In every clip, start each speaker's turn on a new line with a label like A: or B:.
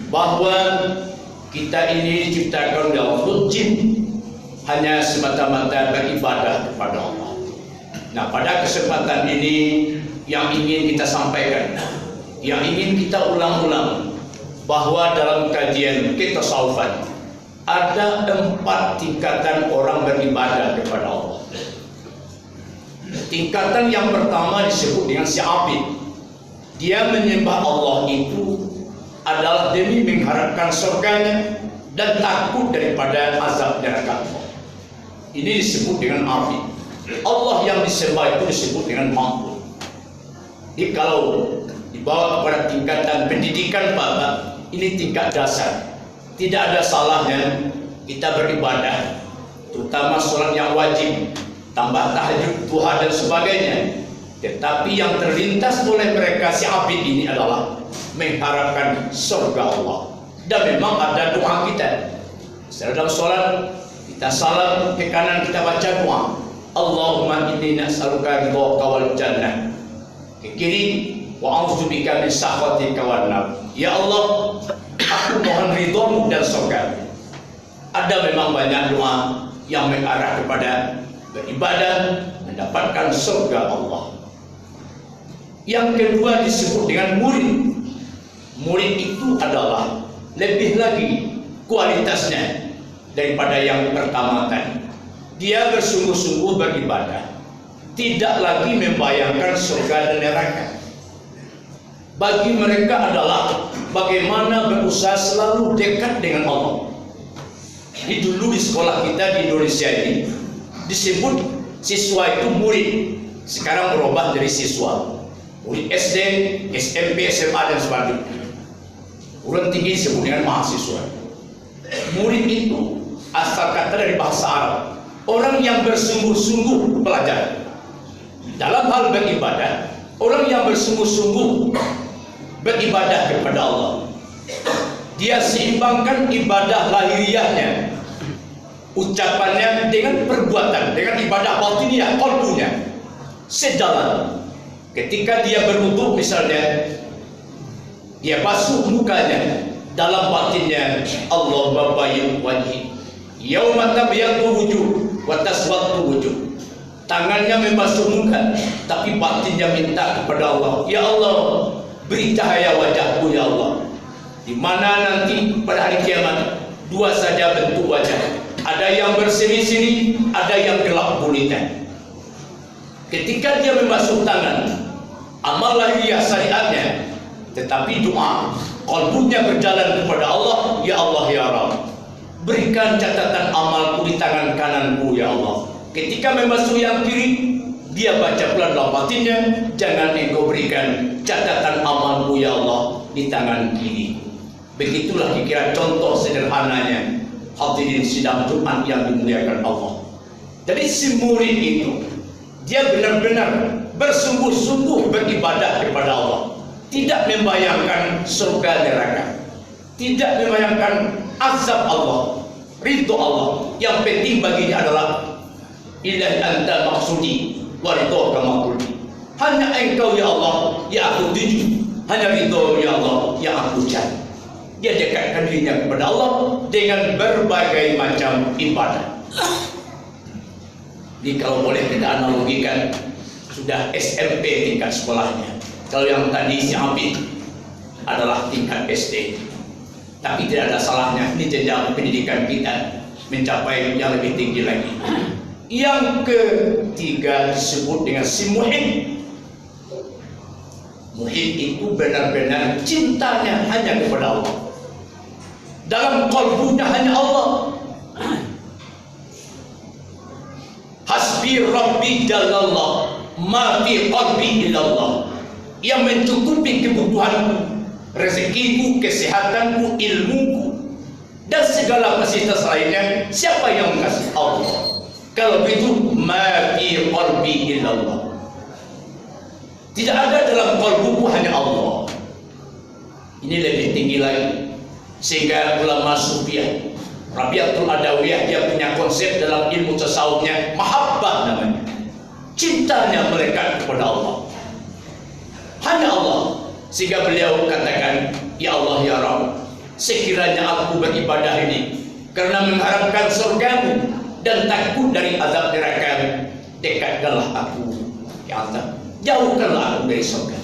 A: bahwa kita ini diciptakan oleh Allah jin hanya semata-mata beribadah kepada Allah. Nah, pada kesempatan ini yang ingin kita sampaikan, yang ingin kita ulang-ulang, bahwa dalam kajian ketasawufan ada 4 tingkatan orang beribadah kepada Allah. Tingkatan yang pertama disebut dengan sya'abid. Dia menyembah Allah itu adalah demi mengharapkan surganya dan takut daripada azab neraka Allah. Ini disebut dengan abid. Allah yang disembah itu disebut dengan ma'bud. Jadi kalau dibawa kepada tingkatan pendidikan Bapak, ini tingkat dasar. Tidak ada salahnya kita beribadah, terutama sholat yang wajib, tambah tahajud, duha dan sebagainya. Tetapi yang terlintas oleh mereka si abid ini adalah mengharapkan surga Allah. Dan memang ada doa kita. Dalam sholat kita salam ke kanan, kita baca doa, Allahumma inni nas'aluka ridhaka wal jannah. Ke kiri, wa a'udzubika min sakhatika wan nar. Ya Allah, aku mohon ridhamu dan surga. Ada memang banyak doa yang mengarah kepada beribadah, mendapatkan surga Allah. Yang kedua disebut dengan murid. Murid itu adalah lebih lagi kualitasnya daripada yang pertama tadi. Dia bersungguh-sungguh beribadah, tidak lagi membayangkan surga dan neraka. Bagi mereka adalah bagaimana berusaha selalu dekat dengan Allah. Jadi dulu di sekolah kita di Indonesia ini disebut siswa itu murid, sekarang berubah jadi siswa. Murid SD, SMP, SMA dan sebagainya. Urutan tinggi disebut dengan mahasiswa. Murid itu asal kata dari bahasa Arab, orang yang bersungguh-sungguh belajar. Dalam hal beribadah, orang yang bersungguh-sungguh beribadah kepada Allah. Dia seimbangkan ibadah lahiriahnya, ucapannya dengan perbuatan, dengan ibadah batiniah, qalbunya sejalan. Ketika dia berwudu misalnya, dia basuh mukanya, dalam batinnya Allahumma bayyid wajhi yauma tabyaddu wujuh wa taswaddu wujuh. Tangannya membasuh muka, tapi batinnya minta kepada Allah, ya Allah, beri cahaya wajahku ya Allah. Di mana nanti pada hari kiamat dua saja bentuk wajah, ada yang berseri-seri, ada yang gelap gulita. Ketika dia membasuh tangan, amal lahiriah syariatnya, tetapi doa qalbunya berjalan kepada Allah, ya Allah ya Rabb, berikan catatan amalku di tangan kananku ya Allah. Ketika membasuh yang kiri, dia baca pula dalam batinnya, jangan engkau berikan catatan amalku ya Allah di tangan kiri. Begitulah kira-kira contoh sederhananya hadirin sidang Jumat yang dimuliakan Allah. Jadi si murid itu dia benar-benar bersungguh-sungguh beribadah kepada Allah, tidak membayangkan surga neraka, tidak membayangkan azab Allah, ridho Allah. Yang penting baginya adalah ilahi anta maksudi wa ridhoka maqsudi. Hanya engkau ya Allah yang aku tuju, hanya ridho ya Allah yang aku cari. Dia dekatkan dirinya kepada Allah dengan berbagai macam ibadah. Jadi kalau boleh kita analogikan, sudah SMP tingkat sekolahnya. Kalau yang tadi si abid adalah tingkat SD. Tapi tidak ada salahnya ini jenjang pendidikan kita mencapai yang lebih tinggi lagi. Yang ketiga disebut dengan si muhib. Muhib itu benar-benar cintanya hanya kepada Allah. Dalam qalbunya hanya Allah. Hasbi Rabbi Jalallah ma fi qalbi illallah. Yang mencukupi kebutuhanku, rezekiku, kesehatanku, ilmuku, dan segala fasilitas lainnya, siapa yang mengasihi Allah? Kalau begitu, ma fi qalbi illallah. Tidak ada dalam qalbuku hanya Allah. Ini lebih tinggi lagi. Sehingga ulama Sufiyah, Rabi'atul Adawiyah, dia punya konsep dalam ilmu tasawufnya, mahabbah namanya. Cintanya mereka kepada Allah, hanya Allah. Sehingga beliau katakan, Ya Allah ya Rabb, sekiranya aku beribadah ini karena mengharapkan surgamu dan takut dari azab neraka, dekatkanlah aku ya Allah, jauhkanlah aku dari surga.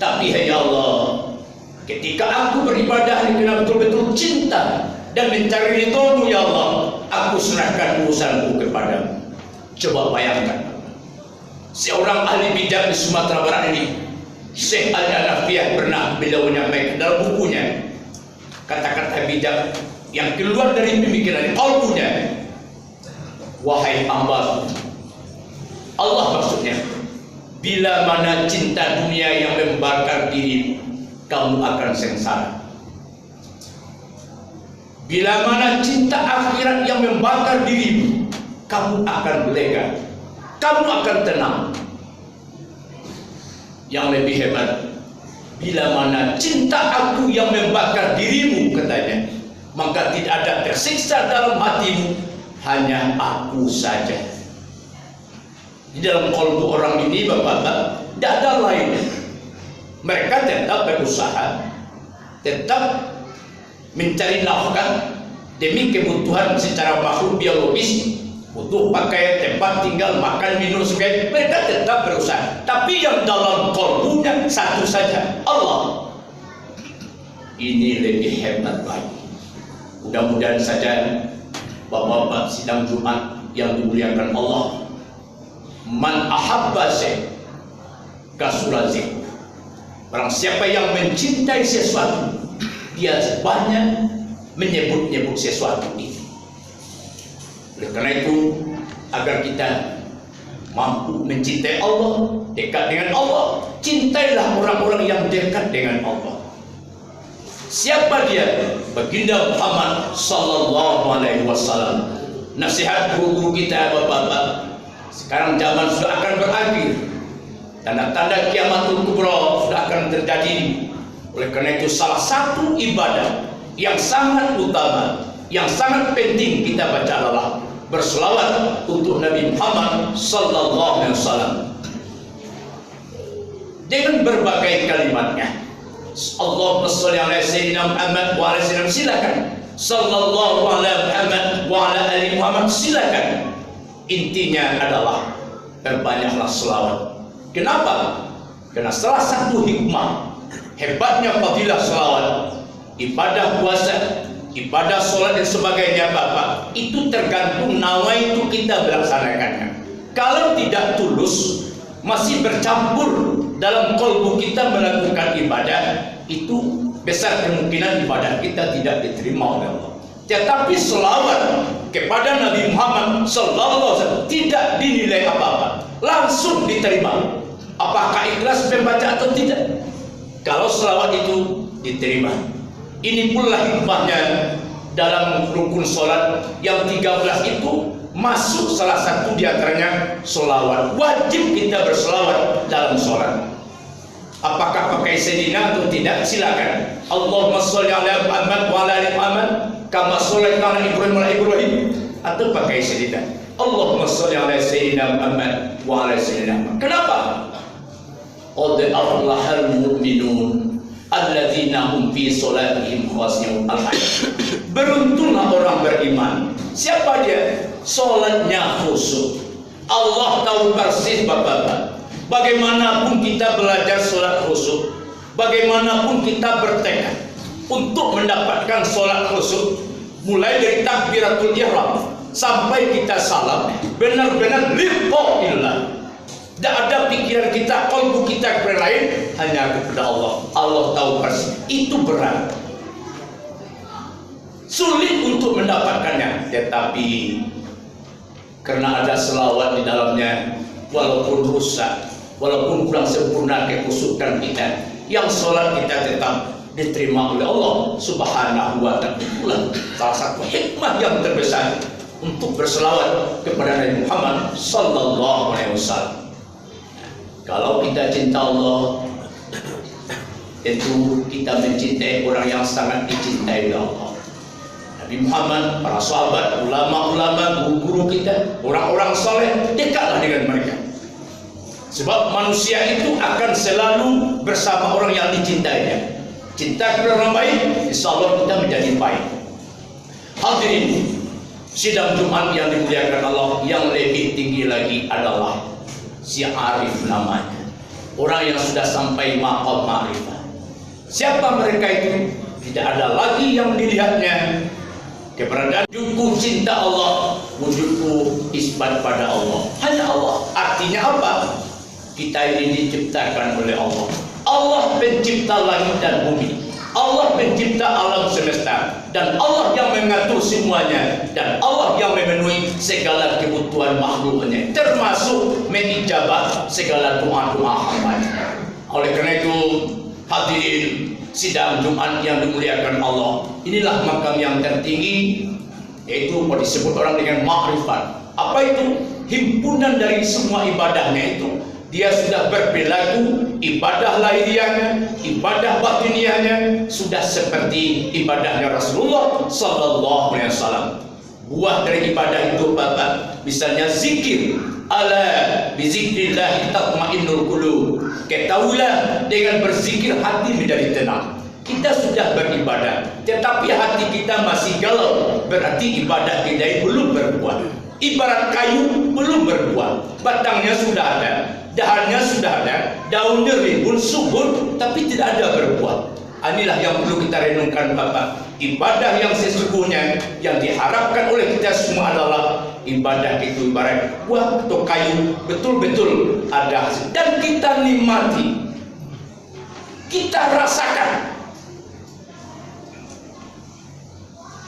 A: Tapi ya Allah, ketika aku beribadah ini karena betul-betul cinta dan mencari ridhomu ya Allah, aku serahkan urusanku kepadamu. Coba bayangkan, seorang ahli bidah di Sumatera Barat ini, Syekh Al-Anafiyah, pernah beliau menyampaikan dalam bukunya kata-kata bidah yang keluar dari pemikiran kalbunya. Wahai hamba Allah, maksudnya, bila mana cinta dunia yang membakar diri, kamu akan sengsara. Bila mana cinta akhirat yang membakar dirimu, kamu akan berlega, kamu akan tenang. Yang lebih hebat, bila mana cinta aku yang membakar dirimu, katanya, maka tidak ada tersiksa dalam hatimu, hanya aku saja. Di dalam kalbu orang ini, bapak-bapak, tidak ada lain. Mereka tetap berusaha, tetap mencari nafkah demi kebutuhan secara makhluk biologis, butuh pakaian, tempat tinggal, makan, minum, sebagainya. Mereka tetap berusaha, tapi yang dalam kalbunya satu saja, Allah. Ini lebih hebat lagi. Mudah-mudahan saja bapak-bapak sidang Jumat yang dimuliakan Allah, man ahabba syai' kasurazik, barang siapa yang mencintai sesuatu, dia banyak menyebut-nyebut sesuatu ini. Oleh karena itu, agar kita mampu mencintai Allah, dekat dengan Allah, cintailah orang-orang yang dekat dengan Allah. Siapa dia? Baginda Muhammad sallallahu alaihi wasallam. Nasihat guru-guru kita, bapak-bapak, sekarang zaman sudah akan berakhir, tanda-tanda kiamatul kubra sudah akan terjadi. Oleh karena itu, salah satu ibadah yang sangat utama, yang sangat penting kita baca adalah berselawat untuk Nabi Muhammad sallallahu alaihi wasallam dengan berbagai kalimatnya. Allahumma sholli ala sayyidina Muhammad wa ala sayyidina, silakan. Sallallahu ala Muhammad wa ala ali Muhammad, silakan. Intinya adalah berbanyaklah selawat. Kenapa? Karena salah satu hikmah hebatnya fadilah selawat, ibadah puasa, ibadah sholat dan sebagainya, bapak, itu tergantung nawaitu kita melaksanakannya. Kalau tidak tulus, masih bercampur dalam kalbu kita melakukan ibadah, itu besar kemungkinan ibadah kita tidak diterima oleh Allah. Tetapi selawat kepada Nabi Muhammad sallallahu alaihi wasallam tidak dinilai apa-apa, langsung diterima. Apakah ikhlas membaca atau tidak? Kalau selawat itu diterima. Ini pula hikmahnya dalam rukun sholat yang 13 itu masuk salah satu diantaranya selawat. Wajib kita berselawat dalam sholat. Apakah pakai sayyidina atau tidak? Silakan. Allahumma sholli ala Muhammad wa ala ali Muhammad kama shallaita ala Ibrahim wa ala Ibrahim, atau pakai sayyidina Allahumma sholli ala sayyidina Muhammad wa ala sayyidina Muhammad. Kenapa? Qad aflahal mu'minun alladzina hum fi sholatihim khashi'un. Beruntunglah orang beriman. Siapa dia? Sholatnya khusyuk. Allah tahu persis, bapak-bapak, bagaimanapun kita belajar sholat khusyuk, bagaimanapun kita bertekad untuk mendapatkan sholat khusyuk, mulai dari takbiratul ihram sampai kita salam, benar-benar lillahi. Tidak ada pikiran kita, kalbu kita kepada lain, hanya kepada Allah. Allah tahu persis. Itu berat, sulit untuk mendapatkannya. Tetapi karena ada selawat di dalamnya, walaupun rusak, walaupun kurang sempurna kekhusyukan kita, yang sholat kita tetap diterima oleh Allah subhanahu wa ta'ala. Salah satu hikmah yang terbesar untuk berselawat kepada Nabi Muhammad sallallahu alaihi wasallam. Kalau kita cinta Allah, tentu kita mencintai orang yang sangat dicintai oleh Allah. Nabi Muhammad, para sahabat, ulama-ulama, guru-guru kita, orang-orang soleh, dekatlah dengan mereka. Sebab manusia itu akan selalu bersama orang yang dicintainya. cinta kepada orang baik, insya Allah kita menjadi baik. Hadirin sidang Jumat yang dimuliakan Allah, yang lebih tinggi lagi adalah si arif namanya, orang yang sudah sampai maqam ma'rifah. Siapa mereka itu? Tidak ada lagi yang dilihatnya keberadaan wujudku cinta Allah, wujudku isbat pada Allah, hanya Allah. Artinya apa? Kita ini diciptakan oleh Allah. Allah pencipta langit dan bumi, Allah pencipta alam semesta, dan Allah yang mengatur semuanya, dan Allah yang memenuhi segala kebutuhan makhluknya, termasuk mengijabah segala doa-doa hamba-Nya. Oleh karena itu, hadirin sidang Jumat yang dimuliakan Allah, inilah makam yang tertinggi, yaitu disebut orang dengan ma'rifat. Apa itu? Himpunan dari semua ibadahnya itu. Dia sudah berperilaku ibadah lahiriahnya, ibadah batiniahnya sudah seperti ibadahnya Rasulullah Sallallahu Alaihi Wasallam. Buah dari ibadah itu Bapak, misalnya zikir, ala bizikrillah tatmainnul qulub. Ketahuilah dengan berzikir hati menjadi tenang. Kita sudah beribadah, tetapi hati kita masih galau, berarti ibadah kita belum berbuah. Ibarat kayu belum berbuah, batangnya sudah ada, dahannya sudah ada, daunnya rimbun, subur, tapi tidak ada berbuah. Inilah yang perlu kita renungkan Bapak. Ibadah yang sesungguhnya yang diharapkan oleh kita semua adalah ibadah itu ibarat buah atau kayu, betul-betul ada hasil dan kita nikmati, kita rasakan.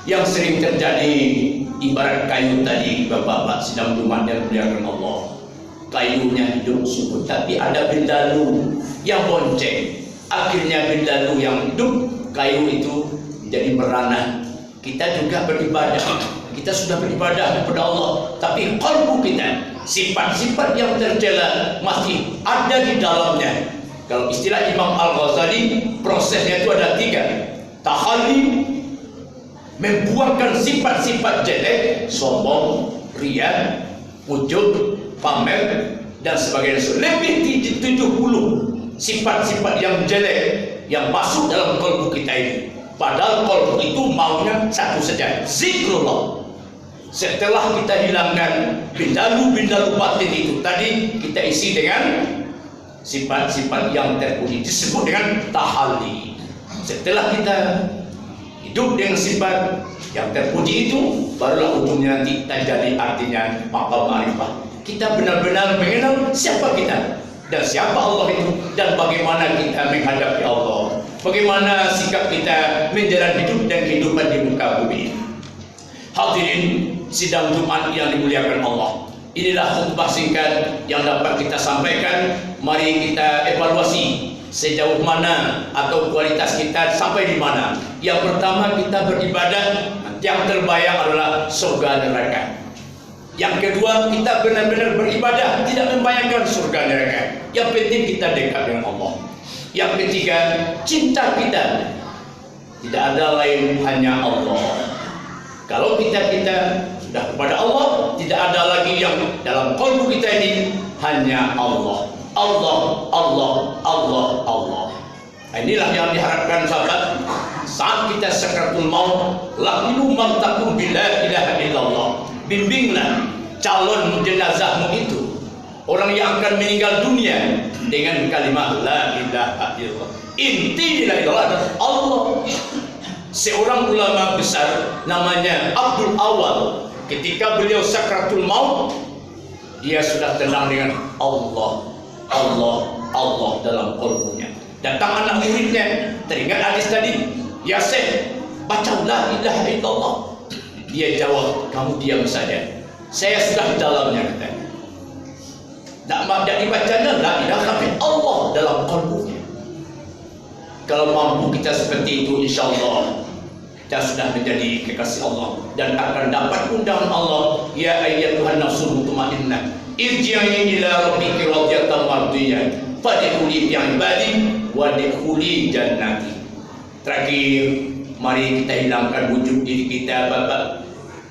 A: Yang sering terjadi ibarat kayu tadi Bapak-bapak sidang Jumat yang dimuliakan Allah, kayunya hidup subur, tapi ada bendalu yang bonceng. Akhirnya bendalu yang hidup, kayu itu jadi merana. Kita juga beribadah, kita sudah beribadah kepada Allah, tapi kalbu kita, sifat-sifat yang tercela masih ada di dalamnya. Kalau istilah Imam Al-Ghazali, prosesnya itu ada 3. Tahalli, membuangkan sifat-sifat jelek, sombong, riya, ujub, pamer, dan sebagainya. Lebih 70 sifat-sifat yang jelek yang masuk dalam kalbu kita ini. Padahal kalbu itu maunya satu saja, zikrullah. Setelah kita hilangkan bindalu-bindalu batin itu tadi, kita isi dengan sifat-sifat yang terpuji, disebut dengan tahalli. Setelah kita hidup dengan sifat yang terpuji itu, barulah ujungnya nanti terjadi artinya maqam ma'rifah. Kita benar-benar mengenal siapa kita dan siapa Allah itu, dan bagaimana kita menghadapi Allah, bagaimana sikap kita menjalani hidup dan kehidupan di muka bumi. Hadirin sidang Jumat yang dimuliakan Allah, inilah khutbah singkat yang dapat kita sampaikan. Mari kita evaluasi sejauh mana atau kualitas kita sampai di mana. Yang pertama, kita beribadah, yang terbayang adalah surga neraka. Yang kedua, kita benar-benar beribadah, tidak membayangkan surga neraka. Yang penting kita dekat dengan Allah. Yang ketiga, cinta kita tidak ada lain, hanya Allah. Kalau kita sudah kepada Allah, tidak ada lagi yang dalam kalbu kita ini, hanya Allah. Allah, Allah, Allah, Allah. Inilah yang diharapkan sahabat. Saat kita sakaratul maut, laqilu man taqum bila ilaha illallah. Bimbinglah calon jenazahmu itu, orang yang akan meninggal dunia, dengan kalimat la ilaha illallah. Inti la ilaha illallah Allah. Seorang ulama besar namanya Abdul Awal, ketika beliau sakaratul maut, dia sudah tenang dengan Allah, Allah, Allah dalam qalbunya. Datang anak muridnya, teringat hadis tadi, ya Syekh, baca la ilaha illallah. Dia jawab, kamu diam saja, saya sudah di dalamnya, katanya. Tak dibacanya la ilaha illallah dalam qalbunya. Kalau mampu kita seperti itu, insya Allah kita sudah menjadi kekasih Allah dan akan dapat undangan Allah. Ya ayyatuhan nafsul mutmainnah, irji'i ila rabbiki radiyatan mardiyah, fadkhuli fi ibadi wadkhuli jannati. Terakhir, mari kita hilangkan wujud diri kita, Bapak.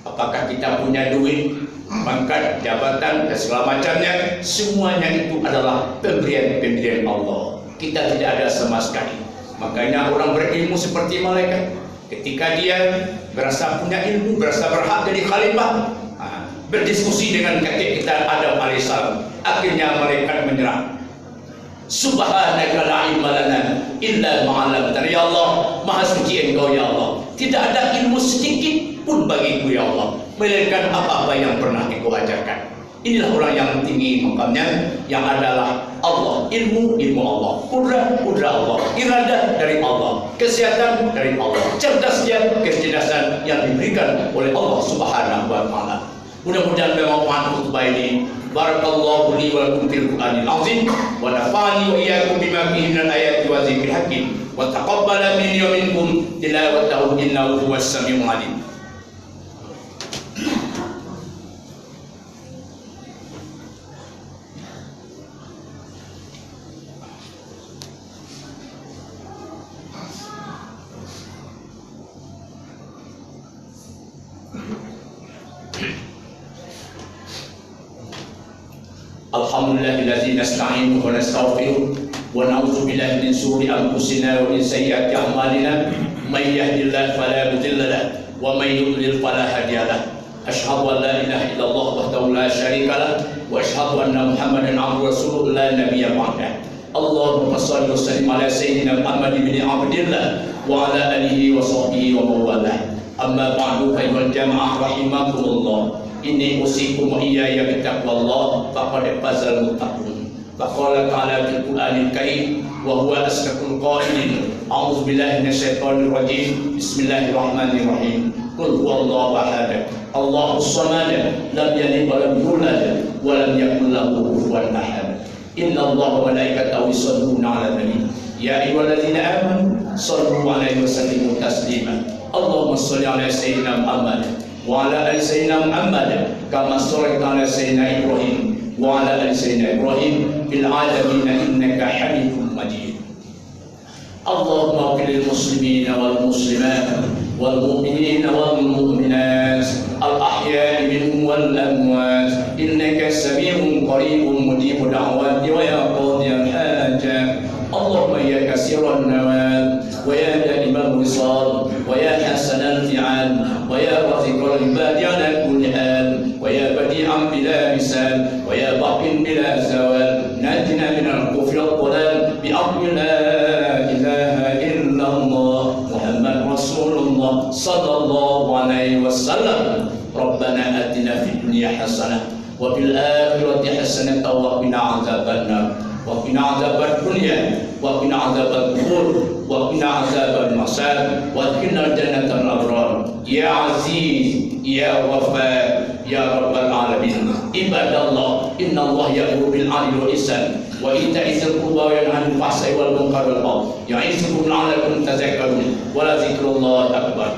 A: Apakah kita punya duit, pangkat, jabatan, dan segala macamnya, semuanya itu adalah pemberian-pemberian Allah. Kita tidak ada sama sekali. Makanya orang berilmu seperti malaikat, ketika dia berasa punya ilmu, berasa berhak jadi khalifah, berdiskusi dengan kakek kita Adam alaihissalam, akhirnya malaikat menyerah. Subhanaka la ilma lana illa ma 'allamtana. Ya Allah, maha suci Engkau ya Allah, tidak ada ilmu sedikit pun bagiku ya Allah, melainkan apa-apa yang pernah Engkau ajarkan. Inilah orang yang tinggi makamnya, yang adalah Allah, ilmu Allah, kudrat Allah, iradah dari Allah, kesehatan dari Allah, cerdasnya kecerdasan yang diberikan oleh Allah Subhanahu wa taala. Mudah-mudahan bermanfaat khutbah ini. Barakallahu li wa lakum fil Qur'anil azim wa nafa'ani wa iyyakum bima fihi minal ayati wa dzikril hakim wa taqabbala minni wa minkum tilawatahu innahu huwas samiul alim. Alhamdulillahillazi nasta'inu wa nastaghfiruh wa na'udzu billahi min shururi anfusina wa min sayyiati a'malina may yahdihillahu fala mudilla lahu wa may yudlil fala hadiya lahu. Asyhadu an la ilaha illallah wahdahu la syarika lahu wa asyhadu anna Muhammadan 'abduhu wa rasuluhu la nabiyya ba'dahu. Allahumma shalli wa sallim ala sayyidina Muhammad bin Abdillah wa ala alihi wa sahbihi wa mawalah. Amma ba'du, fa ayyuhal jamaah rahimakumullah. Inni usikum wa iyaya bittaqwallah faqad fazal muttaqun. Faqala ta'ala fil Qur'anil Karim wa huwa asdaqul qailin. A'udzu billahi minasyaitonir rajim. Bismillahirrahmanirrahim. Qul huwallahu ahad. Allahus samad. Lam yalid wa lam yulad wa lam yakul lahu kufuwan ahad. Innallaha wa malaikatahu yusholluna 'alan nabi. Ya ayyuhalladzina amanu shallu 'alaihi wa sallimu taslima. Allahumma shalli 'ala sayyidina Muhammad wa ala ali sayyidina Muhammad kama shallaita ala sayyidina Ibrahim wa ala ali sayyidina Ibrahim fil alamin innaka Hamidum Majid. Allahumma ighfir lil muslimina wal muslimat wal mu'minina wal mu'minat al ahya'i minhum wal amwat innaka sami'un qaribun mujibud da'wati wa ya qadiyal hajat. Allahumma ya kasiran nawal wa ya daimal wisal wa ya hasanal fi'al wa ya raziqal ibadi ala kulli hal wa ya badi'an bila misal wa ya baqin bila zawal najina minal kufri wal dhalal bi amri la ilaha illallah Muhammad Rasulullah sallallahu alaihi wasallam. Rabbana atina fid dunya hasanah wa fil akhirati hasanah wa qina adzabannar wa qina adzabad dunya wa qina adzabal qubur wa qina adzabal masad wa qina jannatal abrar. Ya aziz ya ghafar ya rabbal alamin. Ibadallah, innallaha ya'muru bil 'adli wal ihsan wa ita'i dzil qurba wa yanha 'anil fahsya'i wal munkari wal baghi ya'izukum la'allakum tadhakkarun wa la dzikrullahi akbar.